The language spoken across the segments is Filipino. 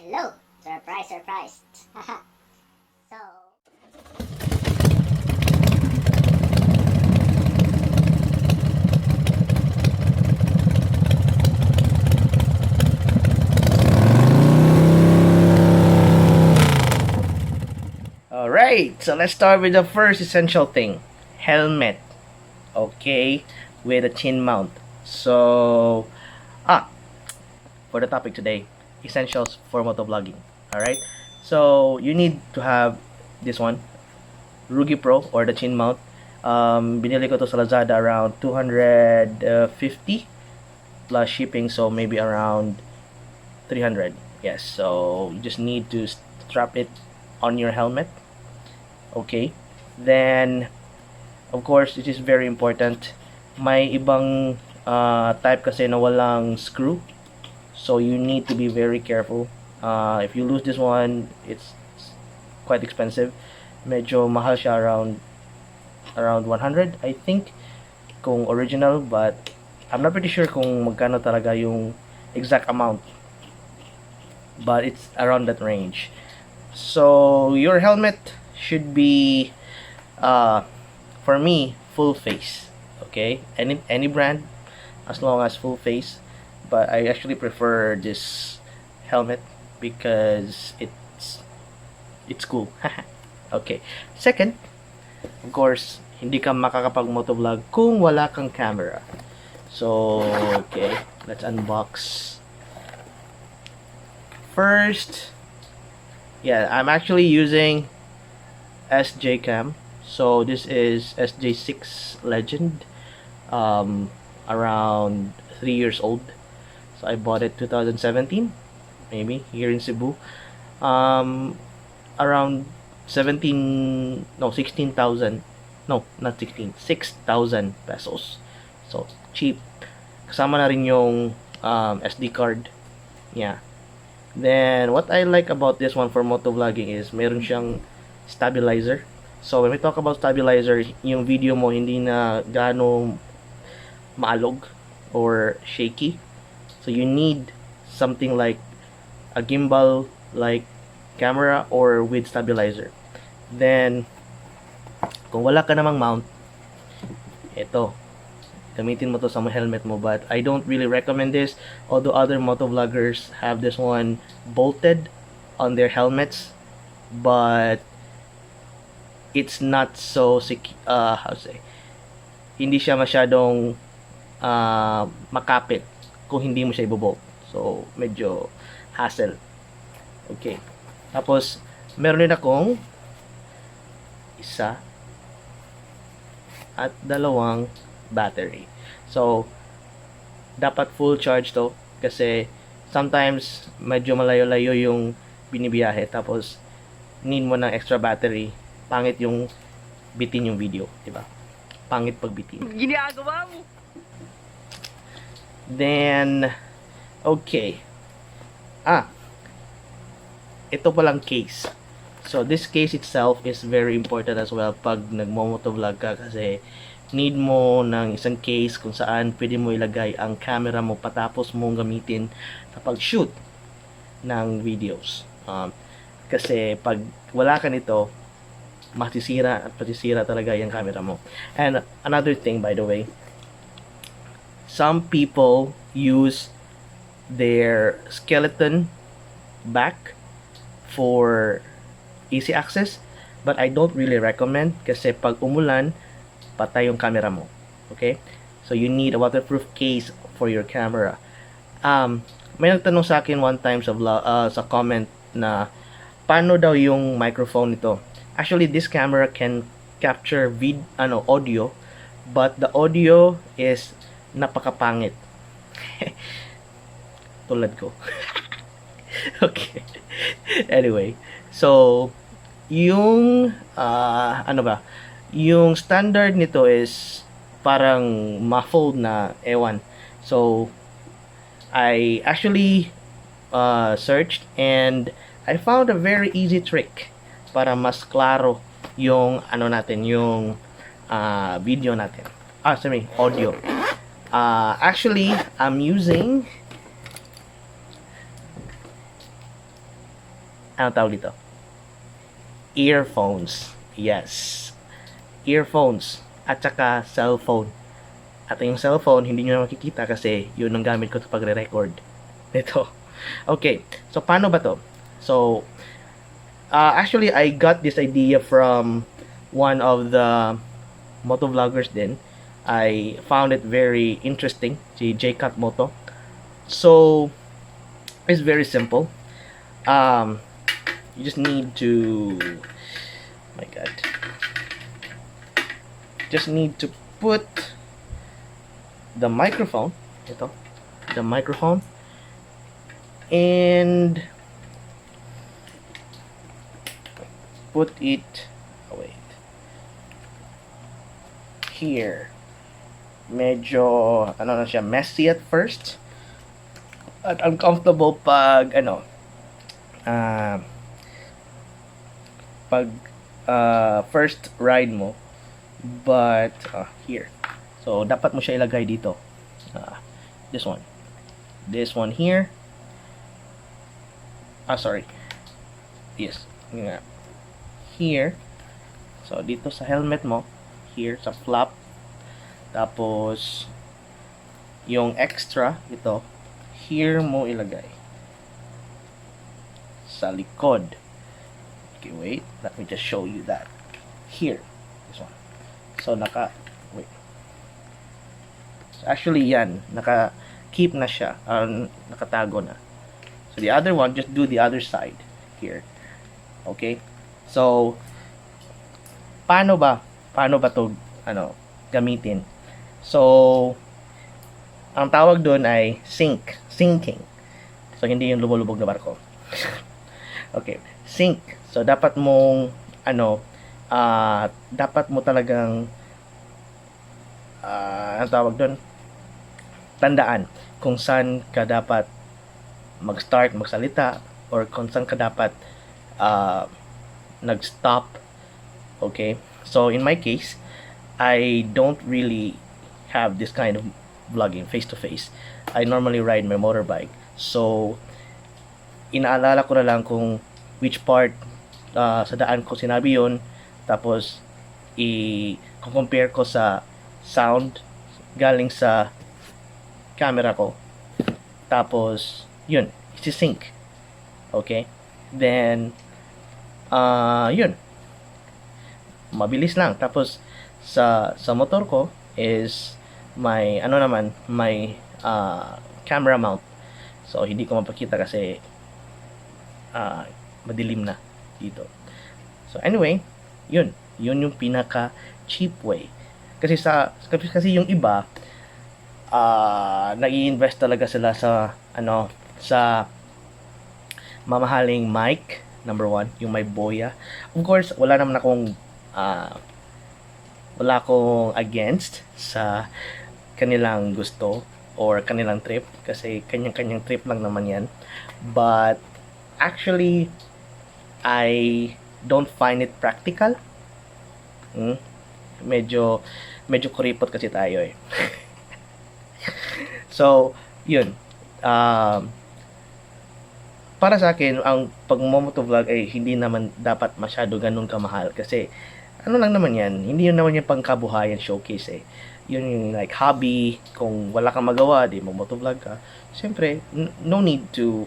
Hello! Surprise, surprise! So... Alright, so let's start with the first essential thing. Helmet. Okay, with a chin mount. So, for the topic today, essentials for motovlogging. Alright, so you need to have this one, Rugi Pro or the chin mount. Binili ko to sa Lazada around 250 plus shipping, so maybe around 300. Yes, so you just need to strap it on your helmet. Okay, then of course it is very important, may ibang type kasi na walang screw, so you need to be very careful. If you lose this one, it's quite expensive. Medyo mahal siya, around 100 I think kung original, but I'm not pretty sure kung magkano talaga yung exact amount, but it's around that range. So your helmet should be for me full face. Okay, any brand, as long as full face, but I actually prefer this helmet because it's cool. Okay, second, of course, hindi ka makakapag motovlog kung wala kang camera. So okay, let's unbox. First, yeah, I'm actually using SJ Cam. So this is SJ6 Legend, around 3 years old. So I bought it 2017, maybe, here in Cebu. Around 16,000. No, not 16, 6,000 pesos. So cheap. Kasama na rin yung SD card. Yeah. Then what I like about this one for motovlogging is meron siyang stabilizer. So when we talk about stabilizer, yung video mo hindi na gaano maalog or shaky. So you need something like a gimbal like camera or with stabilizer. Then kung wala ka namang mount, ito, gamitin mo to sa helmet mo, but I don't really recommend this, although other motovloggers have this one bolted on their helmets, but it's not so how to say, hindi siya masyadong makapit kung hindi mo siya ibobolt, so medyo hassle. Okay, tapos meron din akong isa at dalawang battery. So dapat full charge to kasi sometimes medyo malayo-layo yung binibiyahe, tapos need mo ng extra battery. Pangit yung bitin yung video, di ba? Pangit pag bitin. Ginagawa mo. Then okay. Ito palang case. So this case itself is very important as well pag nagmo-motovlog ka, kasi need mo ng isang case kung saan pwede mo ilagay ang camera mo patapos mong gamitin sa pag-shoot ng videos. Kasi pag wala ka nito, masisira at patisira talaga yung camera mo. And another thing, by the way, some people use their skeleton back for easy access, but I don't really recommend kasi pag umulan, patay yung camera mo. Okay? So you need a waterproof case for your camera. May nagtanong sa akin one time sa comment na paano daw yung microphone nito. Actually, this camera can capture audio, but the audio is napakapangit. Tulad ko. Okay. Anyway, so yung yung standard nito is parang muffled na ewan. So I actually searched and I found a very easy trick para mas klaro yung yung video natin. Audio. Actually, I'm using Anong tawag dito? Earphones. Yes. Earphones. At saka cellphone. At yung cellphone, hindi nyo na makikita kasi yun ang gamit ko sa pagre-record. Ito. Okay. So, paano ba to? So, actually, I got this idea from one of the motovloggers din. I found it very interesting. Si J-Cut Moto. So, it's very simple. You just need to... my God. Just need to put the microphone. Ito. The microphone. And put it... oh, wait. Here. Medyo, ano na siya, messy at first. At uncomfortable pag, pag first ride mo. But, here. So, dapat mo siya ilagay dito. This one. This one here. Sorry. Yes. Here. So, dito sa helmet mo. Here, sa flap. Tapos, yung extra, ito, here mo ilagay. Sa likod. Okay, wait. Let me just show you that. Here. This one. So, wait. So, actually, yan. Naka-keep na siya. Nakatago na. So, the other one, just do the other side. Here. Okay? So, paano ba to, gamitin? So, ang tawag doon ay sinking. So, hindi yung lumulubog na barko. Okay, sink. So, dapat mong, dapat mo talagang, ang tawag doon, tandaan kung saan ka dapat mag-start, magsalita, or kung saan ka dapat nag-stop. Okay? So, in my case, I don't really have this kind of vlogging face-to-face. I normally ride my motorbike. So, inaalala ko na lang kung which part sa daan ko sinabi yun. Tapos, i-compare ko sa sound galing sa camera ko. Tapos, yun, isi-sync. Okay? Then, yun. Mabilis lang. Tapos, sa motor ko is may camera mount. So, hindi ko mapakita kasi madilim na dito. So, anyway, yun yung pinaka cheap way. Kasi yung iba nag-i-invest talaga sila sa sa mamahaling mic, number one, yung may boya. Of course, wala akong against sa kanilang gusto or kanilang trip kasi kanyang-kanyang trip lang naman yan. But actually, I don't find it practical. Medyo kuripot kasi tayo eh. So, yun. Para sa akin, ang pag-motovlog ay hindi naman dapat masyado ganun kamahal kasi lang naman yan, hindi yun naman yung pangkabuhayan showcase eh. Yun yung like hobby, kung wala kang magawa, di motovlog ka. Siyempre, no need to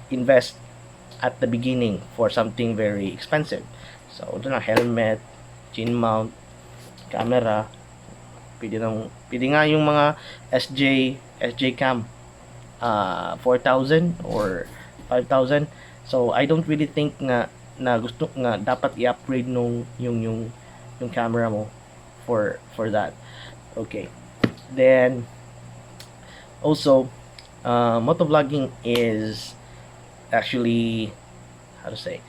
invest at the beginning for something very expensive. So, doon na helmet, chin mount, camera, pwede nga yung mga SJ cam 4,000 or 5,000. So, I don't really think na gusto nga dapat i-upgrade yung camera mo for that. Okay. Then also motovlogging is actually how to say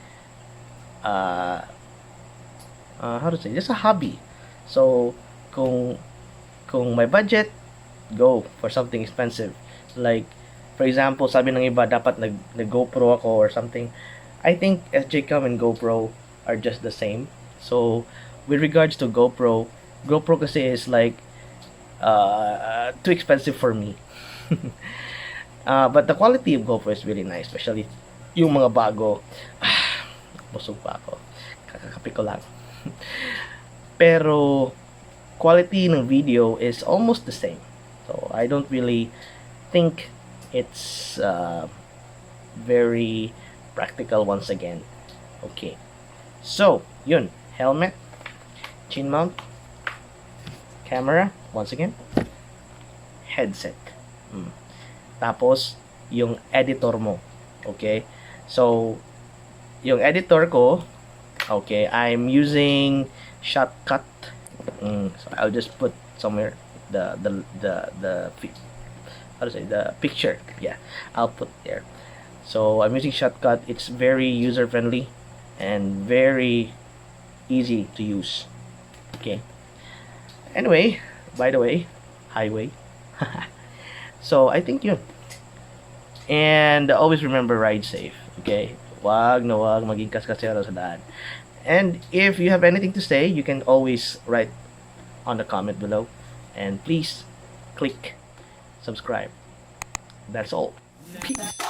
just a hobby. So kung may budget, go for something expensive. Like for example, sabi ng iba dapat nag GoPro ako or something. I think SJCam and GoPro are just the same. So, with regards to GoPro kasi is like too expensive for me. But the quality of GoPro is really nice, especially yung mga bago. Busog pa ako. Kakakape ko lang. Pero quality ng video is almost the same. So I don't really think it's very practical once again. Okay. So, yun. Helmet, chin mount, camera, once again, headset. Tapos, yung editor mo. Okay? So, yung editor ko, okay, I'm using Shotcut. So I'll just put somewhere the how to say, the picture. Yeah, I'll put there. So I'm using Shotcut. It's very user friendly and very easy to use. Okay. Anyway, by the way, highway. So I think yun. And always remember, ride safe. Okay? Wag na wag maging kaskasero sa daan. And if you have anything to say, you can always write on the comment below. And please click subscribe. That's all. Peace.